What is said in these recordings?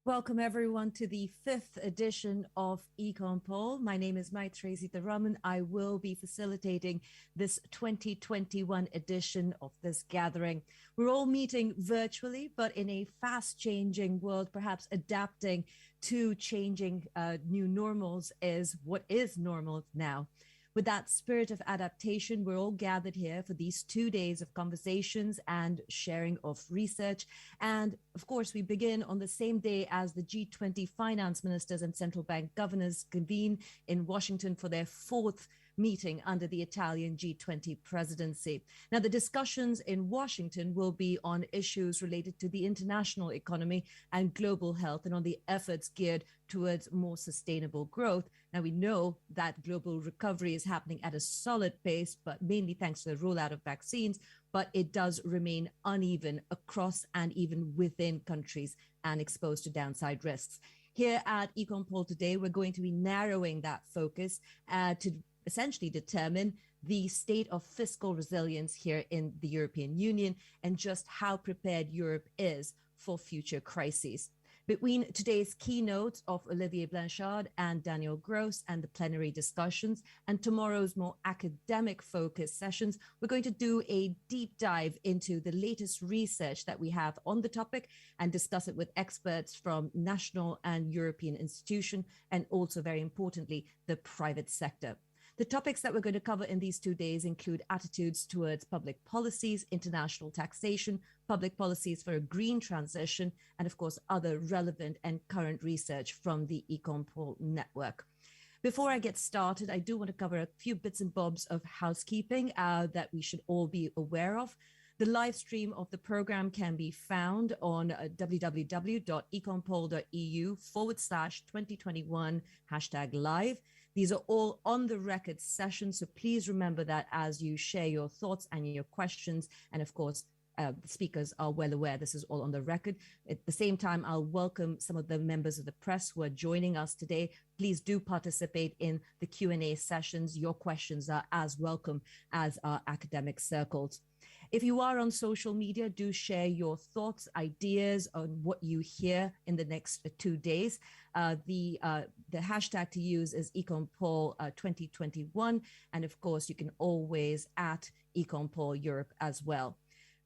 Welcome everyone to the fifth edition of EconPol. My name is Maithreyi Seetharaman. I will be facilitating this 2021 edition of this gathering. We're all meeting virtually, but in a fast-changing world, perhaps adapting to changing new normals is what is normal now. With that spirit of adaptation, we're all gathered here for these 2 days of conversations and sharing of research. And of course, we begin on the same day as the G20 finance ministers and central bank governors convene in Washington for their fourth meeting under the Italian G20 presidency. Now, the discussions in Washington will be on issues related to the international economy and global health and on the efforts geared towards more sustainable growth. Now, we know that global recovery is happening at a solid pace, but mainly thanks to the rollout of vaccines, but it does remain uneven across and even within countries and exposed to downside risks. Here at EconPol today, we're going to be narrowing that focus to essentially determine the state of fiscal resilience here in the European Union and just how prepared Europe is for future crises. Between today's keynotes of Olivier Blanchard and Daniel Gross and the plenary discussions and tomorrow's more academic focused sessions, we're going to do a deep dive into the latest research that we have on the topic and discuss it with experts from national and European institutions and also, very importantly, the private sector. The topics that we're going to cover in these 2 days include attitudes towards public policies, international taxation, public policies for a green transition, and of course, other relevant and current research from the EconPol network. Before I get started, I do want to cover a few bits and bobs of housekeeping that we should all be aware of. The live stream of the program can be found on www.econpol.eu/2021 #live. These are all on the record sessions, so please remember that as you share your thoughts and your questions. And of course, the speakers are well aware this is all on the record. At the same time, I'll welcome some of the members of the press who are joining us today. Please do participate in the Q&A sessions. Your questions are as welcome as our academic circles. If you are on social media, do share your thoughts, ideas on what you hear in the next 2 days. The hashtag to use is EconPol 2021. And of course, you can always at EconPol Europe as well.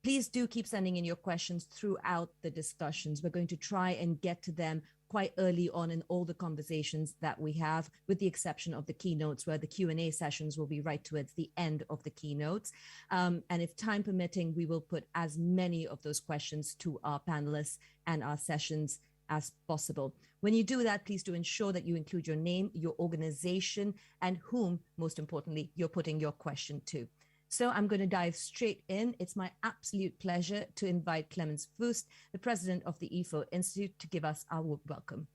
Please do keep sending in your questions throughout the discussions. We're going to try and get to them quite early on in all the conversations that we have, with the exception of the keynotes, where the Q&A sessions will be right towards the end of the keynotes. And if time permitting, we will put as many of those questions to our panelists and our sessions as possible. When you do that, please do ensure that you include your name, your organization, and whom, most importantly, you're putting your question to. So I'm going to dive straight in. It's my absolute pleasure to invite Clemens Fuest, the president of the IFO Institute, to give us our welcome.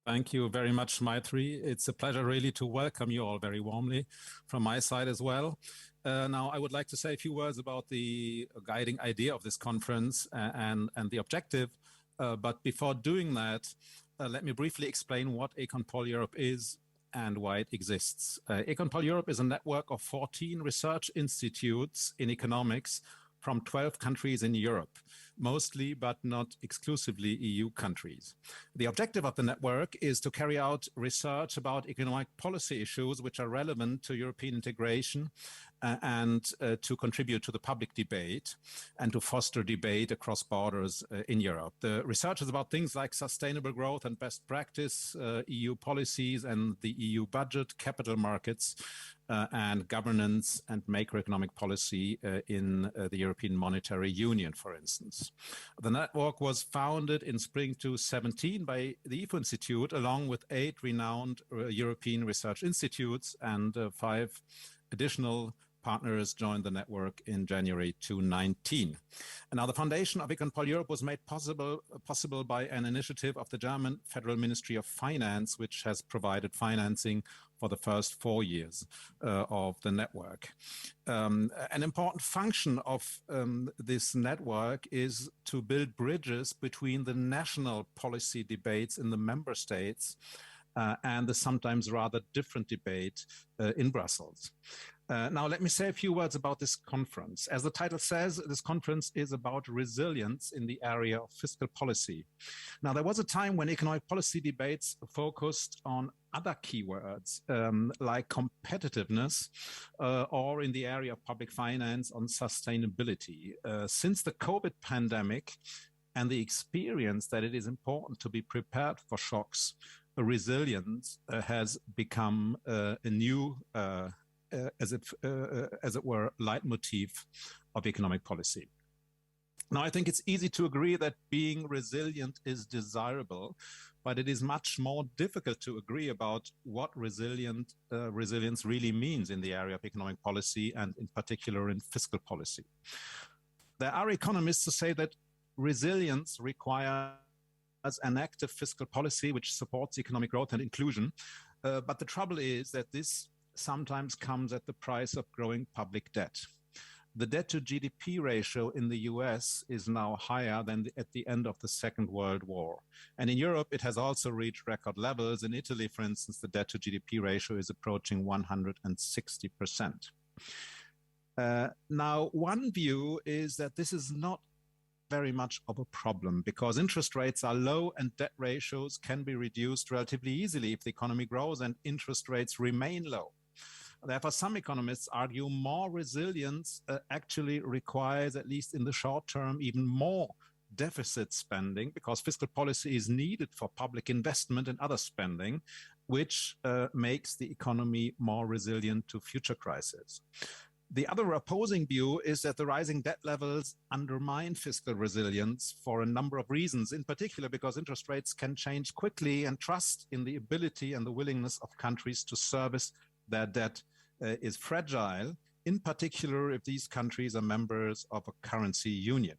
Thank you very much, Maithreyi. It's a pleasure really to welcome you all very warmly from my side as well. Now, I would like to say a few words about the guiding idea of this conference and the objective. But before doing that, let me briefly explain what EconPol Europe is and why it exists. EconPol Europe is a network of 14 research institutes in economics from 12 countries in Europe, mostly but not exclusively EU countries. The objective of the network is to carry out research about economic policy issues which are relevant to European integration and to contribute to the public debate and to foster debate across borders in Europe. The research is about things like sustainable growth and best practice, EU policies and the EU budget, capital markets, and governance and macroeconomic policy in the European Monetary Union, for instance. The network was founded in spring 2017 by the IFO Institute, along with 8 renowned European research institutes, and 5 additional partners joined the network in January 2019. And now the foundation of EconPol Europe was made possible by an initiative of the German Federal Ministry of Finance, which has provided financing for the first 4 years of the network. An important function of this network is to build bridges between the national policy debates in the member states and the sometimes rather different debate in Brussels. Now, let me say a few words about this conference. As the title says, this conference is about resilience in the area of fiscal policy. Now, there was a time when economic policy debates focused on other keywords like competitiveness or in the area of public finance on sustainability. Since the COVID pandemic and the experience that it is important to be prepared for shocks, resilience has become a new as it were, leitmotif of economic policy. Now, I think it's easy to agree that being resilient is desirable, but it is much more difficult to agree about what resilience really means in the area of economic policy and in particular in fiscal policy. There are economists who say that resilience requires an active fiscal policy which supports economic growth and inclusion, but the trouble is that this sometimes comes at the price of growing public debt. The debt to GDP ratio in the US is now higher than at the end of the Second World War. And in Europe, it has also reached record levels. In Italy, for instance, the debt to GDP ratio is approaching 160%. Now, one view is that this is not very much of a problem because interest rates are low and debt ratios can be reduced relatively easily if the economy grows and interest rates remain low. Therefore, some economists argue more resilience actually requires, at least in the short term, even more deficit spending because fiscal policy is needed for public investment and other spending, which makes the economy more resilient to future crises. The other opposing view is that the rising debt levels undermine fiscal resilience for a number of reasons, in particular because interest rates can change quickly and trust in the ability and the willingness of countries to service their debt is fragile, in particular if these countries are members of a currency union.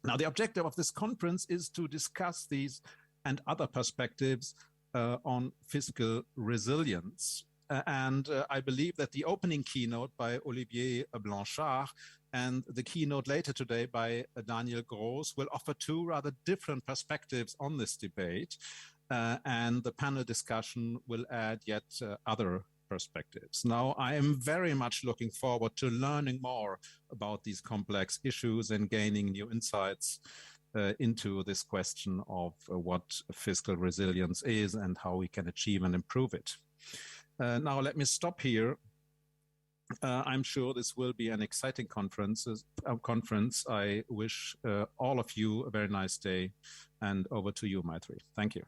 Now, the objective of this conference is to discuss these and other perspectives on fiscal resilience. I believe that the opening keynote by Olivier Blanchard and the keynote later today by Daniel Gross will offer two rather different perspectives on this debate. And the panel discussion will add yet other perspectives. Now, I am very much looking forward to learning more about these complex issues and gaining new insights into this question of what fiscal resilience is and how we can achieve and improve it. Now, let me stop here. I'm sure this will be an exciting conference. I wish all of you a very nice day, and over to you, Maithreyi. Thank you.